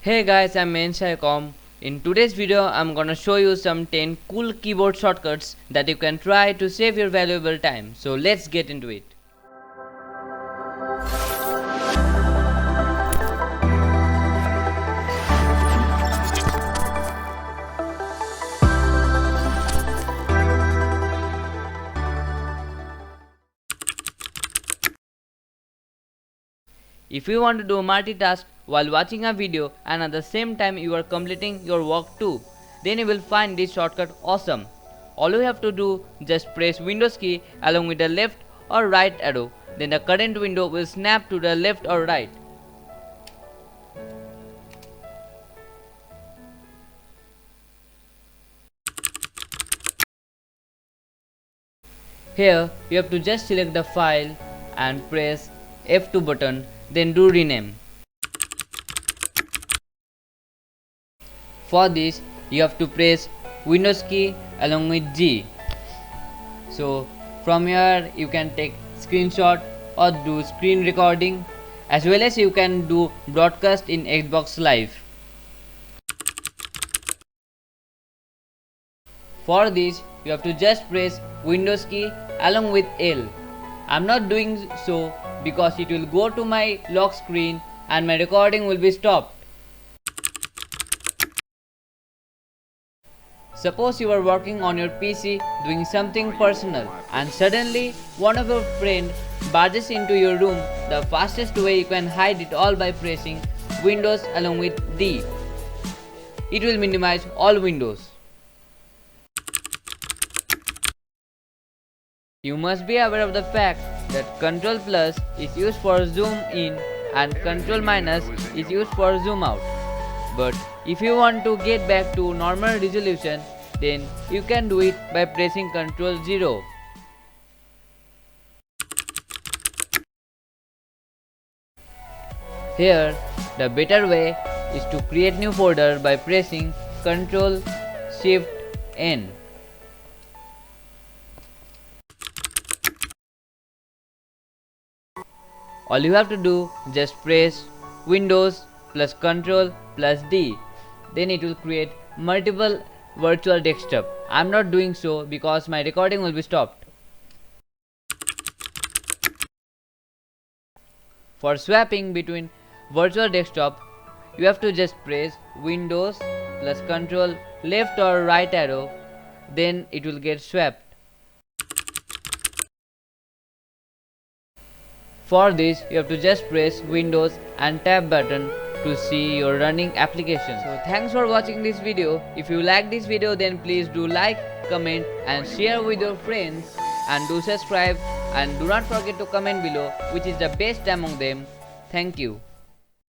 Hey guys, I'm Encyo Com. In today's video, I'm gonna show you some 10 cool keyboard shortcuts that you can try to save your valuable time. So let's get into it. If you want to do multitask while watching a video and at the same time you are completing your work too, then you will find this shortcut awesome. All you have to do, just press Windows key along with the left or right arrow, then the current window will snap to the left or right. Here you have to just select the file and press F2 button, then do rename. For this you have to press Windows key along with G. So from here you can take screenshot or do screen recording, as well as you can do broadcast in Xbox Live. For this you have to just press Windows key along with L. I'm not doing so because it will go to my lock screen and my recording will be stopped. Suppose you are working on your PC doing something personal and suddenly one of your friends barges into your room. The fastest way you can hide it all by pressing Windows along with D. It will minimize all windows. You must be aware of the fact that Ctrl plus is used for zoom in and Ctrl minus is used for zoom out. But if you want to get back to normal resolution, then you can do it by pressing Ctrl 0. Here, the better way is to create new folder by pressing Ctrl Shift N. All you have to do, just press Windows plus Ctrl plus D. Then it will create multiple virtual desktop. I'm not doing so because my recording will be stopped. For swapping between virtual desktop, you have to just press Windows plus Ctrl left or right arrow, then it will get swapped. For this, you have to just press Windows and tab button to see your running application. So thanks for watching this video. If you like this video, then please do like, comment and share with your friends, and do subscribe, and do not forget to comment below which is the best among them. Thank you.